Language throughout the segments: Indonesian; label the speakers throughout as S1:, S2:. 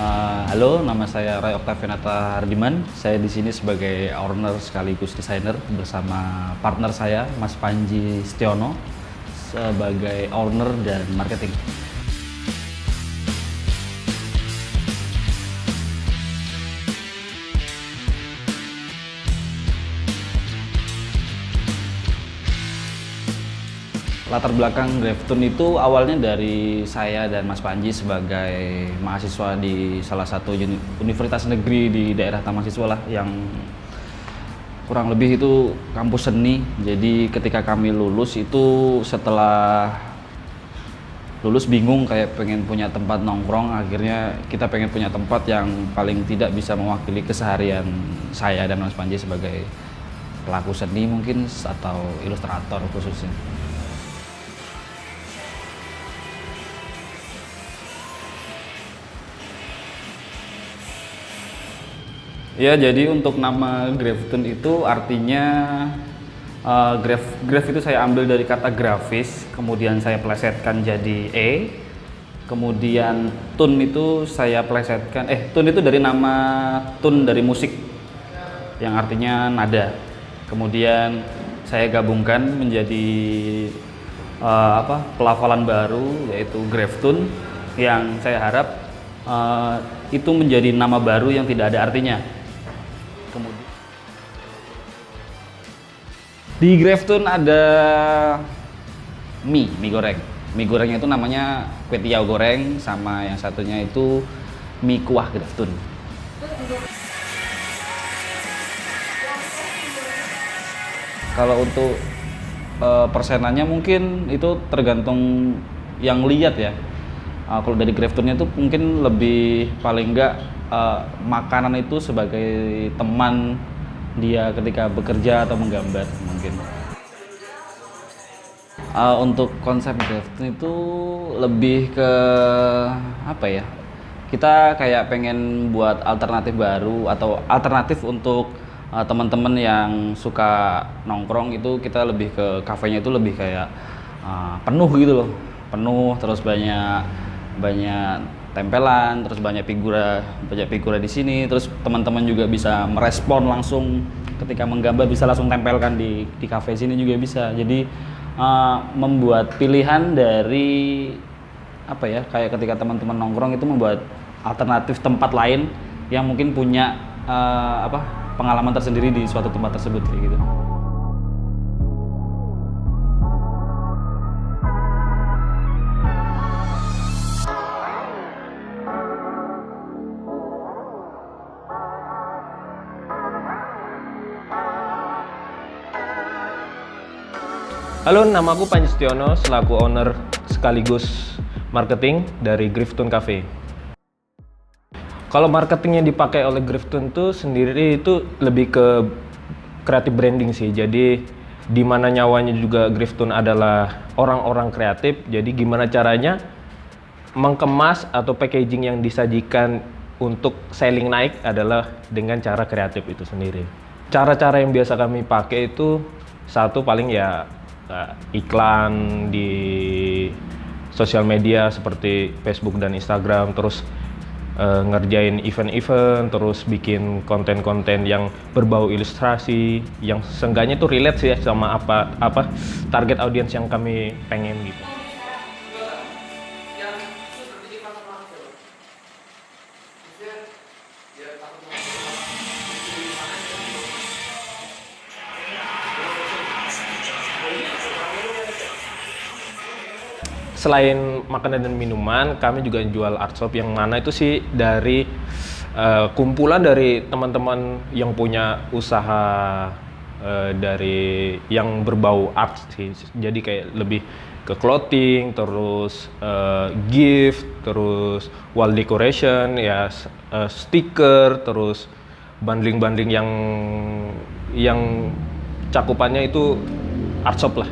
S1: Halo, nama saya Ray Oktavianata Hardiman. Saya di sini sebagai owner sekaligus desainer bersama partner saya, Mas Panji Setiono, sebagai owner dan marketing. Latar belakang Graftun itu awalnya dari saya dan Mas Panji sebagai mahasiswa di salah satu universitas negeri di daerah Taman Siswa lah, yang kurang lebih itu kampus seni. Jadi ketika kami lulus itu, setelah lulus bingung kayak pengen punya tempat nongkrong, akhirnya kita pengen punya tempat yang paling tidak bisa mewakili keseharian saya dan Mas Panji sebagai pelaku seni mungkin, atau ilustrator khususnya. Ya, jadi untuk nama Graftun itu artinya graf itu saya ambil dari kata grafis, kemudian saya plesetkan jadi kemudian tun itu saya plesetkan, tun itu dari nama tun dari musik yang artinya nada. Kemudian saya gabungkan menjadi pelafalan baru, yaitu Graftun, yang saya harap itu menjadi nama baru yang tidak ada artinya. Kemudian di Graftun ada mie goreng. Mie gorengnya itu namanya kue tiaw goreng, sama yang satunya itu mie kuah Graftun. Kalau untuk persenannya mungkin itu tergantung yang lihat ya. Kalau dari Graftunnya itu mungkin lebih, paling enggak makanan itu sebagai teman dia ketika bekerja atau menggambar mungkin. Untuk konsep Graftun itu lebih ke apa ya? Kita kayak pengen buat alternatif baru atau alternatif untuk teman-teman yang suka nongkrong itu. Kita lebih ke kafenya itu lebih kayak penuh gitu loh, penuh, terus banyak tempelan, terus banyak figura di sini. Terus teman-teman juga bisa merespon langsung ketika menggambar, bisa langsung tempelkan di kafe sini juga bisa. Jadi membuat pilihan dari apa ya, kayak ketika teman-teman nongkrong itu membuat alternatif tempat lain yang mungkin punya pengalaman tersendiri di suatu tempat tersebut kayak gitu.
S2: Halo, nama aku Panji Setiono, selaku owner sekaligus marketing dari Graftun Cafe. Kalau marketing yang dipakai oleh Graftun itu sendiri itu lebih ke creative branding sih. Jadi di mana nyawanya juga Graftun adalah orang-orang kreatif. Jadi gimana caranya mengemas atau packaging yang disajikan untuk selling naik adalah dengan cara kreatif itu sendiri. Cara-cara yang biasa kami pakai itu, satu paling ya iklan di sosial media seperti Facebook dan Instagram, terus ngerjain event-event, terus bikin konten-konten yang berbau ilustrasi yang seenggaknya itu relate sih ya sama apa target audiens yang kami pengen gitu. Selain makanan dan minuman, kami juga jual art shop, yang mana itu sih dari kumpulan dari teman-teman yang punya usaha dari yang berbau art sih. Jadi kayak lebih ke clothing, terus gift, terus wall decoration, ya stiker, terus bundling-bundling yang cakupannya itu art shop lah.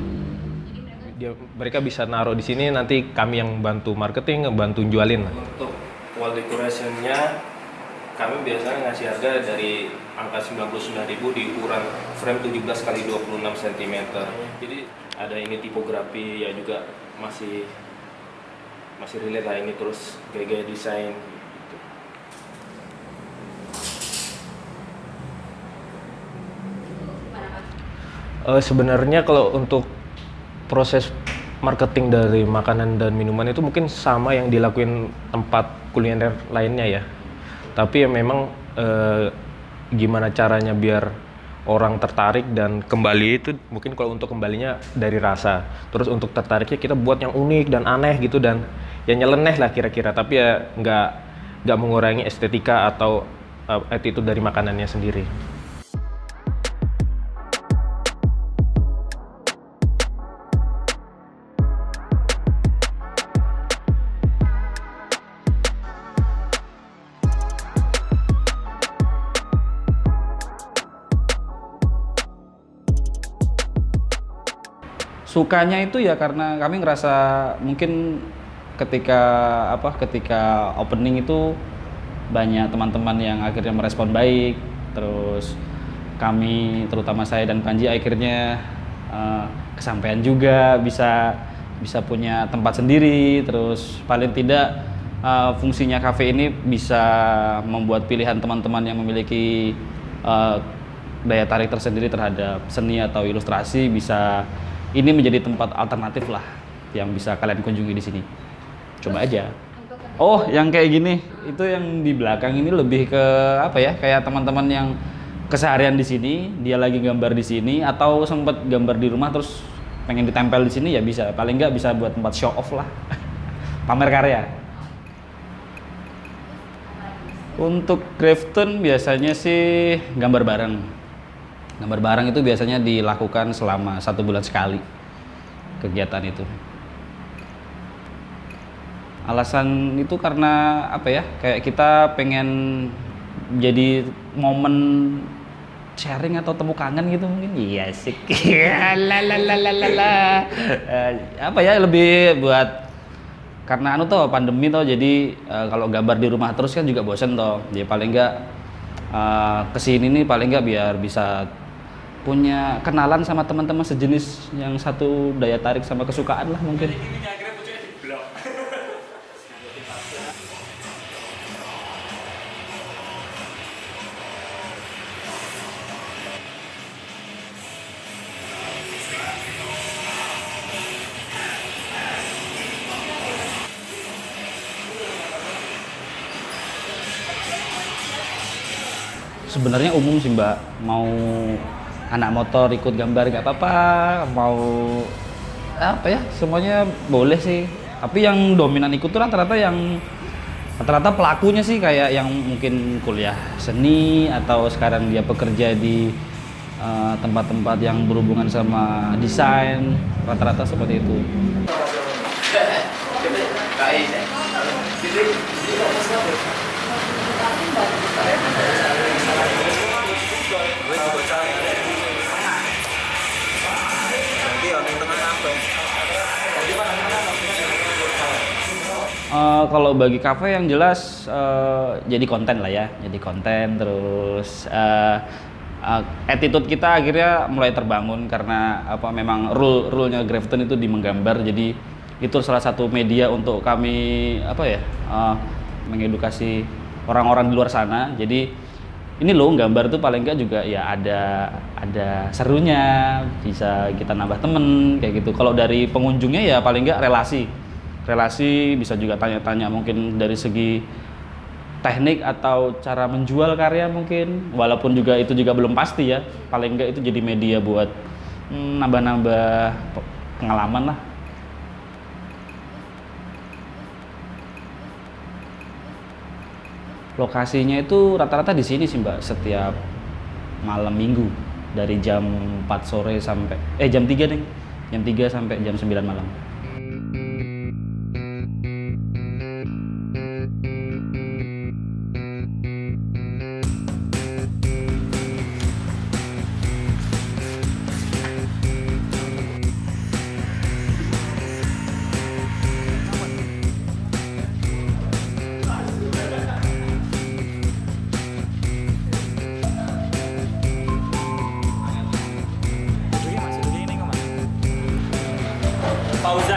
S2: Mereka bisa naruh di sini, nanti kami yang bantu marketing, bantu jualin lah. Untuk wall decoration-nya kami biasanya ngasih harga dari angka 99.000 di ukuran frame 17 x 26 cm. Jadi ada ini tipografi ya juga masih relate lah ini, terus gaya-gaya desain gitu. Sebenarnya kalau untuk proses marketing dari makanan dan minuman itu mungkin sama yang dilakuin tempat kuliner lainnya ya. Tapi ya memang gimana caranya biar orang tertarik dan kembali itu mungkin kalau untuk kembalinya dari rasa. Terus untuk tertariknya kita buat yang unik dan aneh gitu dan ya nyeleneh lah kira-kira. Tapi ya nggak mengurangi estetika atau attitude dari makanannya sendiri.
S1: Sukanya itu ya karena kami ngerasa mungkin ketika opening itu banyak teman-teman yang akhirnya merespon baik, terus kami terutama saya dan Panji akhirnya kesampaian juga bisa punya tempat sendiri, terus paling tidak fungsinya kafe ini bisa membuat pilihan teman-teman yang memiliki daya tarik tersendiri terhadap seni atau ilustrasi bisa ini menjadi tempat alternatif lah yang bisa kalian kunjungi di sini. Coba aja. Oh, yang kayak gini, itu yang di belakang ini lebih ke apa ya? Kayak teman-teman yang keseharian di sini, dia lagi gambar di sini atau sempat gambar di rumah terus pengen ditempel di sini ya bisa. Paling nggak bisa buat tempat show off lah. Pamer karya. Untuk Grafton biasanya sih gambar bareng. Gambar bareng itu biasanya dilakukan selama 1 bulan sekali kegiatan itu. Alasan itu karena apa ya? Kayak kita pengen jadi momen sharing atau temu kangen gitu mungkin. Iya sih. Apa ya lebih buat karena pandemi jadi kalau gambar di rumah terus kan juga bosen Jadi paling enggak kesini nih paling enggak biar bisa punya kenalan sama teman-teman sejenis yang satu daya tarik sama kesukaan lah mungkin. Sebenarnya umum sih Mbak, mau anak motor ikut gambar nggak apa-apa, mau apa ya semuanya boleh sih. Tapi yang dominan ikut tuh rata-rata pelakunya sih kayak yang mungkin kuliah seni atau sekarang dia bekerja di tempat-tempat yang berhubungan sama desain, rata-rata seperti itu. Kalau bagi kafe yang jelas jadi konten lah ya, jadi konten terus attitude kita akhirnya mulai terbangun karena memang rule-nya Grafton itu di menggambar, jadi itu salah satu media untuk kami mengedukasi orang-orang di luar sana. Jadi ini loh gambar tuh paling enggak juga ya ada serunya, bisa kita nambah temen kayak gitu. Kalau dari pengunjungnya ya paling enggak relasi bisa juga tanya-tanya mungkin dari segi teknik atau cara menjual karya mungkin, walaupun juga itu juga belum pasti ya, paling enggak itu jadi media buat nambah-nambah pengalaman lah. Lokasinya itu rata-rata di sini sih Mbak, setiap malam minggu dari jam 4 sore sampai jam 3 deh. Jam 3 sampai jam 9 malam.
S3: Pausa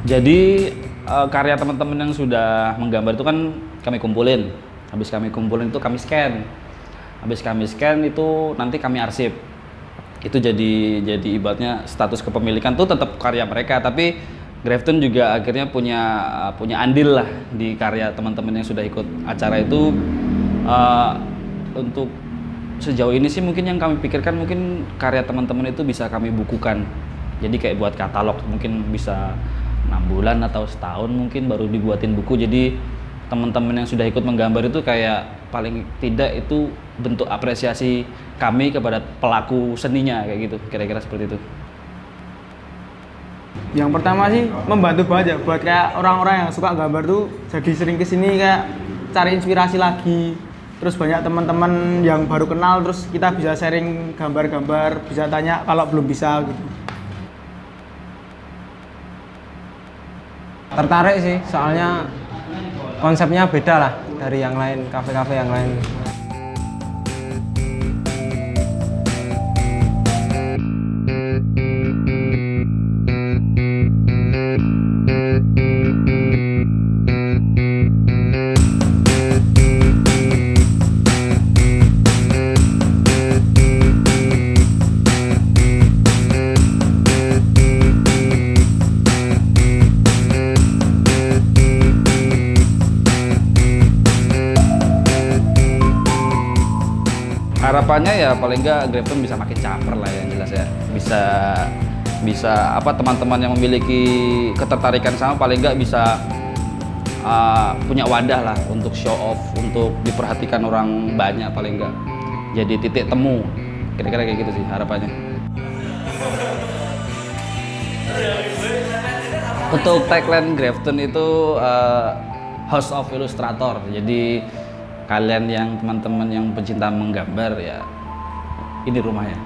S1: Jadi karya teman-teman yang sudah menggambar itu kan kami kumpulin. Habis kami kumpulin itu kami scan. Habis kami scan itu nanti kami arsip. Itu jadi ibaratnya status kepemilikan tuh tetap karya mereka, tapi Grafton juga akhirnya punya andil lah di karya teman-teman yang sudah ikut acara itu. Untuk sejauh ini sih mungkin yang kami pikirkan mungkin karya teman-teman itu bisa kami bukukan. Jadi kayak buat katalog mungkin bisa 6 bulan atau setahun mungkin baru dibuatin buku. Jadi teman-teman yang sudah ikut menggambar itu kayak paling tidak itu bentuk apresiasi kami kepada pelaku seninya kayak gitu, kira-kira seperti itu.
S3: Yang pertama sih membantu banget ya buat kayak orang-orang yang suka gambar tuh jadi sering kesini kayak cari inspirasi lagi. Terus banyak teman-teman yang baru kenal, terus kita bisa sharing gambar-gambar, bisa tanya kalau belum bisa gitu.
S4: Tertarik sih, soalnya konsepnya beda lah dari yang lain, kafe-kafe yang lain.
S1: Harapannya ya paling nggak Grafton bisa makin caper lah yang jelas ya. Bisa apa teman-teman yang memiliki ketertarikan sama paling nggak bisa punya wadah lah untuk show off, untuk diperhatikan orang banyak paling nggak. Jadi titik temu, kira-kira kayak gitu sih harapannya. Untuk tagline Grafton itu House of Illustrator. Jadi kalian yang teman-teman yang pecinta menggambar ya ini rumahnya.